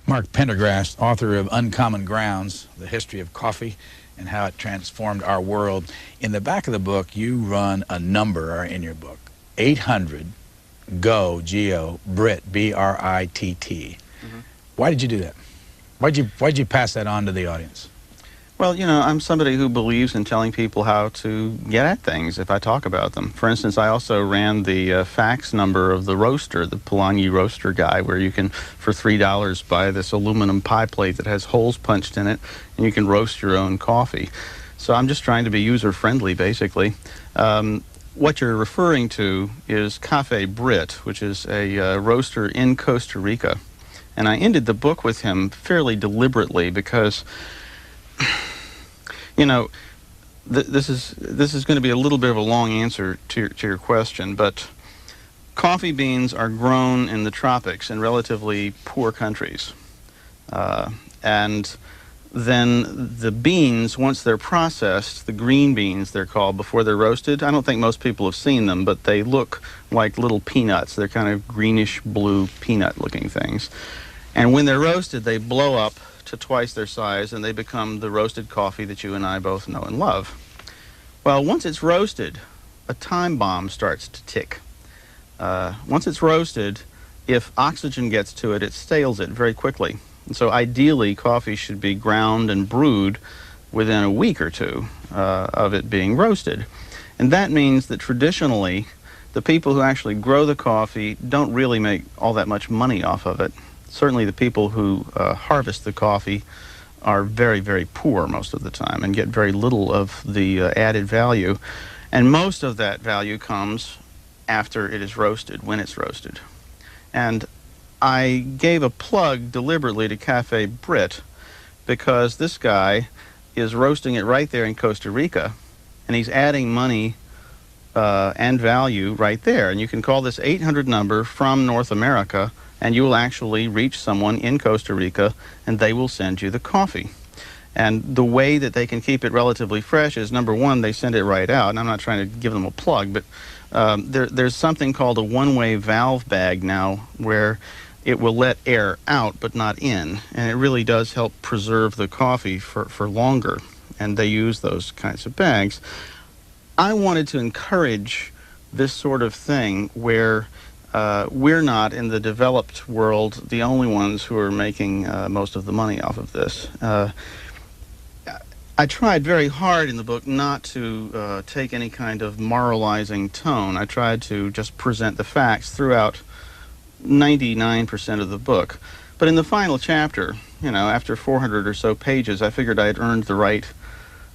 Mark Pendergrast, author of Uncommon Grounds, The History of Coffee and How It Transformed Our World. In the back of the book, you run a number in your book, 800-GO, G-O, Brit, B-R-I-T-T. Why did you do that? Why'd you pass that on to the audience? Well, you know, I'm somebody who believes in telling people how to get at things if I talk about them. For instance, I also ran the fax number of the roaster, the Polanyi roaster guy, where you can, for $3, buy this aluminum pie plate that has holes punched in it, and you can roast your own coffee. So I'm just trying to be user-friendly, basically. What you're referring to is Cafe Brit, which is a roaster in Costa Rica. And I ended the book with him fairly deliberately because, you know, this is going to be a little bit of a long answer to your question, but coffee beans are grown in the tropics in relatively poor countries. And then the beans, once they're processed, the green beans they're called, before they're roasted, I don't think most people have seen them, but they look like little peanuts. They're kind of greenish blue peanut-looking things. And when they're roasted, they blow up to twice their size, and they become the roasted coffee that you and I both know and love. Well, once it's roasted, a time bomb starts to tick. Once it's roasted, if oxygen gets to it, it stales it very quickly. And so ideally, coffee should be ground and brewed within a week or two of it being roasted. And that means that traditionally, the people who actually grow the coffee don't really make all that much money off of it. Certainly the people who harvest the coffee are very, very poor most of the time and get very little of the added value. And most of that value comes after it is roasted, when it's roasted. And I gave a plug deliberately to Cafe Brit because this guy is roasting it right there in Costa Rica, and he's adding money and value right there. And you can call this 800 number from North America, and you will actually reach someone in Costa Rica, and they will send you the coffee. And the way that they can keep it relatively fresh is, number one, they send it right out. And I'm not trying to give them a plug, but there's something called a one-way valve bag now where it will let air out but not in. And it really does help preserve the coffee for longer. And they use those kinds of bags. I wanted to encourage this sort of thing where we're not, in the developed world, the only ones who are making most of the money off of this. I tried very hard in the book not to take any kind of moralizing tone. I tried to just present the facts throughout 99% of the book. But in the final chapter, you know, after 400 or so pages, I figured I'd earned the right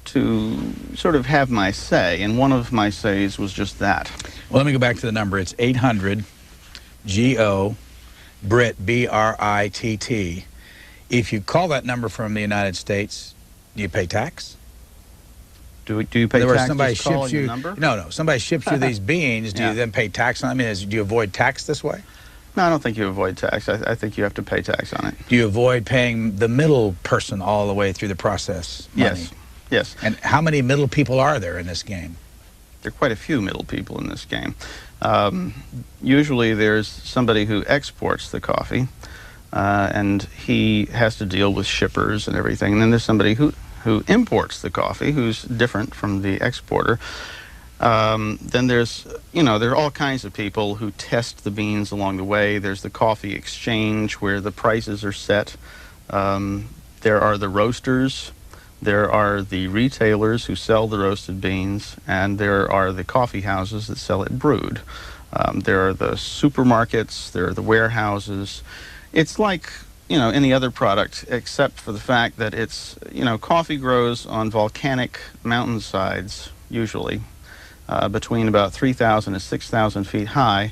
to sort of have my say, and one of my says was just that. Well, let me go back to the number. It's 800-GO, Brit, B-R-I-T-T. If you call that number from the United States, do you pay tax? Do you pay tax somebody just calling ships you, the number? No, somebody ships you these beans. Do you then pay tax on them? I mean, do you avoid tax this way? No, I don't think you avoid tax. I think you have to pay tax on it. Do you avoid paying the middle person all the way through the process money? Yes. Yes. And how many middle people are there in this game? There are quite a few middle people in this game. Usually there's somebody who exports the coffee, and he has to deal with shippers and everything. And then there's somebody who imports the coffee, who's different from the exporter. Then there's, you know, there are all kinds of people who test the beans along the way. There's the coffee exchange where the prices are set. There are the roasters. There are the retailers who sell the roasted beans, and there are the coffee houses that sell it brewed. There are the supermarkets, there are the warehouses. It's like, you know, any other product, except for the fact that it's, you know, coffee grows on volcanic mountainsides, usually, between about 3,000 and 6,000 feet high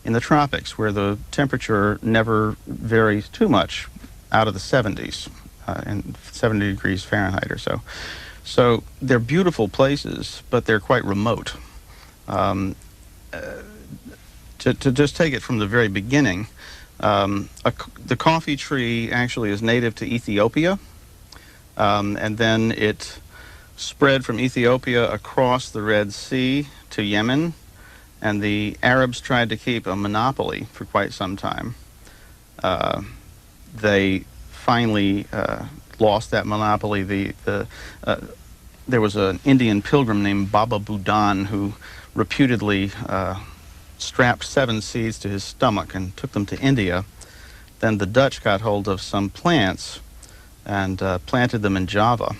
in the tropics, where the temperature never varies too much, out of the 70s. And 70 degrees Fahrenheit or so. So they're beautiful places, but they're quite remote. To just take it from the very beginning, the coffee tree actually is native to Ethiopia, and then it spread from Ethiopia across the Red Sea to Yemen, and the Arabs tried to keep a monopoly for quite some time. They finally lost that monopoly. There was an Indian pilgrim named Baba Budan who reputedly strapped 7 seeds to his stomach and took them to India. Then the Dutch got hold of some plants and planted them in Java.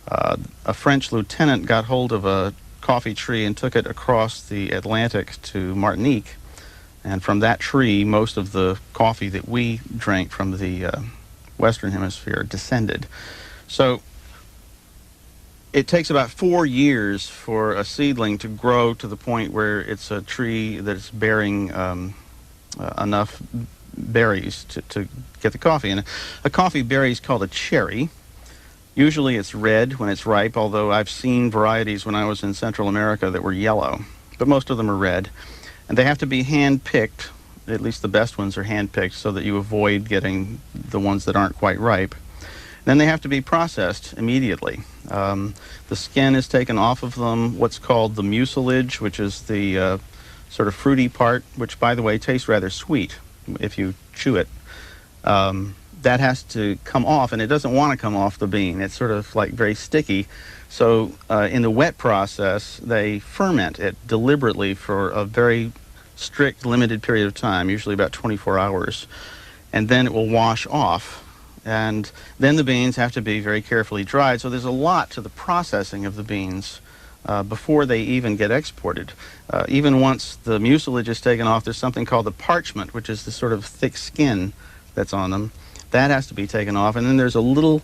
A French lieutenant got hold of a coffee tree and took it across the Atlantic to Martinique. And from that tree, most of the coffee that we drank from the Western Hemisphere descended. So it takes about 4 years for a seedling to grow to the point where it's a tree that's bearing enough berries to get the coffee. And a coffee berry is called a cherry. Usually it's red when it's ripe, although I've seen varieties when I was in Central America that were yellow. But most of them are red. And they have to be hand-picked. At least the best ones are hand-picked so that you avoid getting the ones that aren't quite ripe. Then they have to be processed immediately. The skin is taken off of them, what's called the mucilage, which is the sort of fruity part, which, by the way, tastes rather sweet if you chew it. That has to come off, and it doesn't want to come off the bean. It's sort of like very sticky. So in the wet process, they ferment it deliberately for a very strict, limited period of time, usually about 24 hours. And then it will wash off. And then the beans have to be very carefully dried. So there's a lot to the processing of the beans before they even get exported. Even once the mucilage is taken off, there's something called the parchment, which is the sort of thick skin that's on them. That has to be taken off. And then there's a little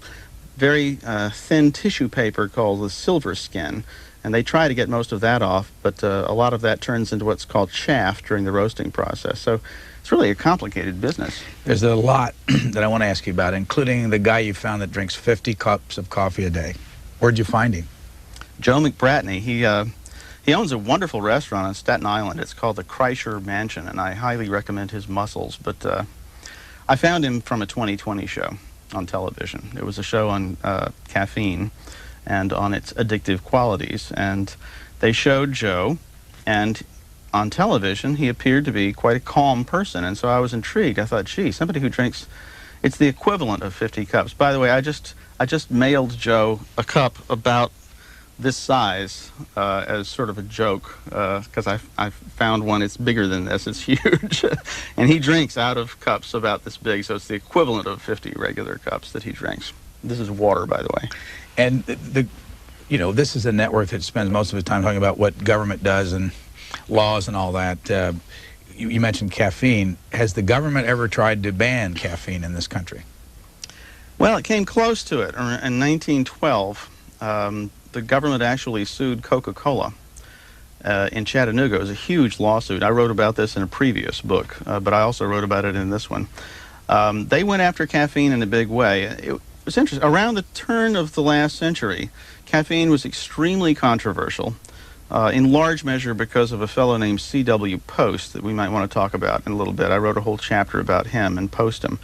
very thin tissue paper called the silver skin. And they try to get most of that off, but a lot of that turns into what's called chaff during the roasting process. So it's really a complicated business. There's a lot that I want to ask you about, including the guy you found that drinks 50 cups of coffee a day. Where'd you find him? Joe McBratney. He owns a wonderful restaurant on Staten Island. It's called the Kreischer Mansion, and I highly recommend his mussels. But I found him from a 20/20 show on television. It was a show on caffeine and on its addictive qualities. And they showed Joe, and on television, he appeared to be quite a calm person. And so I was intrigued. I thought, gee, somebody who drinks, it's the equivalent of 50 cups. By the way, I just mailed Joe a cup about this size as sort of a joke, because I found one, it's bigger than this, it's huge. And he drinks out of cups about this big, so it's the equivalent of 50 regular cups that he drinks. This is water, by the way. And this is a network that spends most of its time talking about what government does and laws and all that. You mentioned caffeine. Has the government ever tried to ban caffeine in this country? Well, it came close to it. In 1912, the government actually sued Coca-Cola in Chattanooga. It was a huge lawsuit. I wrote about this in a previous book, but I also wrote about it in this one. They went after caffeine in a big way. It was interesting. Around the turn of the last century, caffeine was extremely controversial, in large measure because of a fellow named C.W. Post that we might want to talk about in a little bit. I wrote a whole chapter about him and Postum.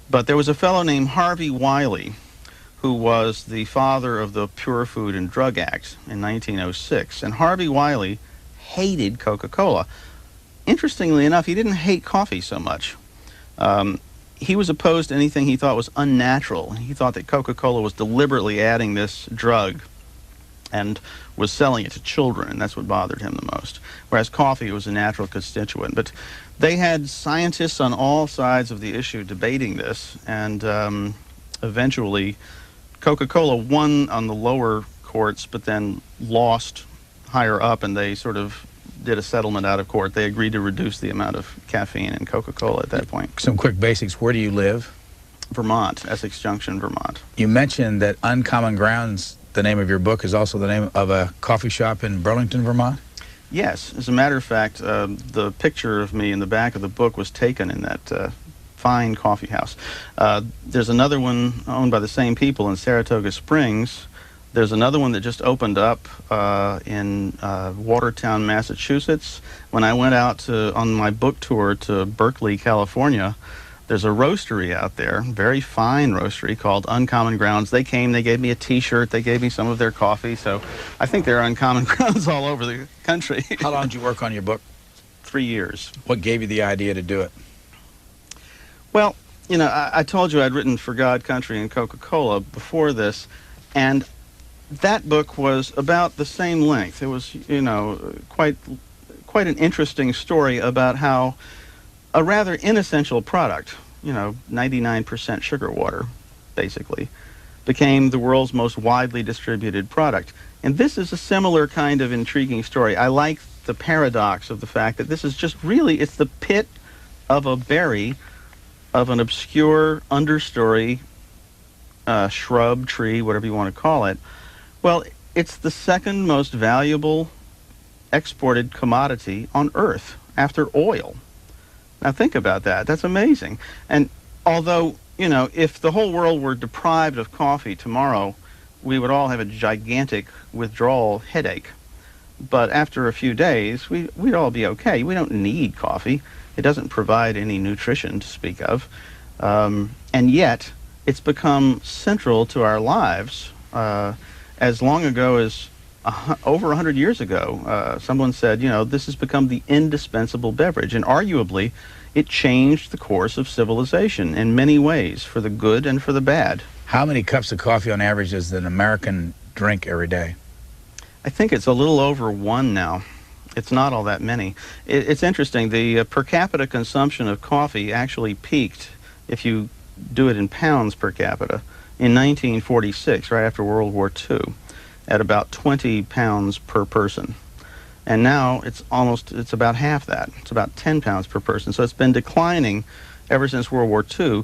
But there was a fellow named Harvey Wiley, who was the father of the Pure Food and Drug Act in 1906. And Harvey Wiley hated Coca-Cola. Interestingly enough, he didn't hate coffee so much. He was opposed to anything he thought was unnatural. He thought that Coca-Cola was deliberately adding this drug and was selling it to children, and that's what bothered him the most. Whereas coffee was a natural constituent. But they had scientists on all sides of the issue debating this, and eventually Coca-Cola won on the lower courts, but then lost higher up, and they sort of did a settlement out of court. They agreed to reduce the amount of caffeine in Coca-Cola at that point. Some quick basics. Where do you live? Vermont, Essex Junction, Vermont. You mentioned that Uncommon Grounds, the name of your book, is also the name of a coffee shop in Burlington, Vermont? Yes. As a matter of fact, the picture of me in the back of the book was taken in that fine coffee house. There's another one owned by the same people in Saratoga Springs. There's another one that just opened up in Watertown, Massachusetts. When I went out on my book tour to Berkeley, California, there's a roastery out there, very fine roastery called Uncommon Grounds. They came, they gave me a T-shirt, they gave me some of their coffee, so I think there are Uncommon Grounds all over the country. How long did you work on your book? 3 years. What gave you the idea to do it? Well, you know, I told you I'd written For God, Country, and Coca-Cola before this, and that book was about the same length. It was, you know, quite an interesting story about how a rather inessential product, you know, 99% sugar water, basically, became the world's most widely distributed product. And this is a similar kind of intriguing story. I like the paradox of the fact that this is just really, it's the pit of a berry of an obscure understory, shrub, tree, whatever you want to call it. Well, it's the second most valuable exported commodity on Earth after oil. Now think about that. That's amazing. And although, you know, if the whole world were deprived of coffee tomorrow, we would all have a gigantic withdrawal headache. But after a few days, we'd all be okay. We don't need coffee. It doesn't provide any nutrition to speak of. And yet, it's become central to our lives. As long ago as over 100 years ago, someone said, you know, this has become the indispensable beverage. And arguably, it changed the course of civilization in many ways, for the good and for the bad. How many cups of coffee on average does an American drink every day? I think it's a little over 1 now. It's not all that many. It's interesting. The per capita consumption of coffee actually peaked, if you do it in pounds per capita, in 1946, right after World War II, at about 20 pounds per person. And now it's about half that. It's about 10 pounds per person. So it's been declining ever since World War II.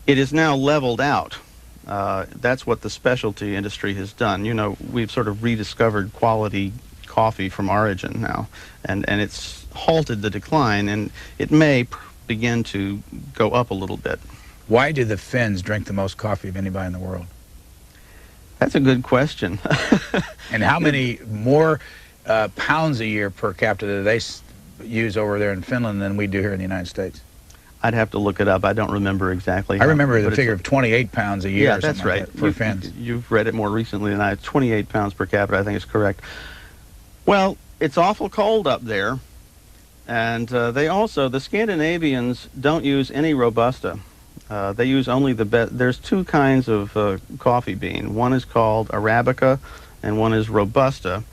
It is now leveled out. That's what the specialty industry has done. You know, we've sort of rediscovered quality coffee from origin now, and it's halted the decline, and it may begin to go up a little bit. Why do the Finns drink the most coffee of anybody in the world? That's a good question. And how many more pounds a year per capita do they use over there in Finland than we do here in the United States? I'd have to look it up. I don't remember exactly. I remember the figure of 28 pounds a year. Yeah, or that's something right. Like that for Finns. You've read it more recently than I. 28 pounds per capita, I think is correct. Well, it's awful cold up there, and the Scandinavians don't use any Robusta. They use only the best. There's two kinds of coffee bean. One is called Arabica, and one is Robusta.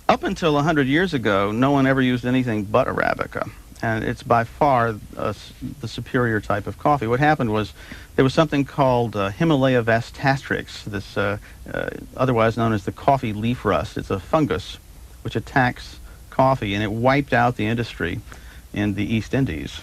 Up until 100 years ago, no one ever used anything but Arabica, and it's by far the superior type of coffee. What happened was there was something called Himalaya vastastrix, this otherwise known as the coffee leaf rust. It's a fungus which attacks coffee, and it wiped out the industry in the East Indies.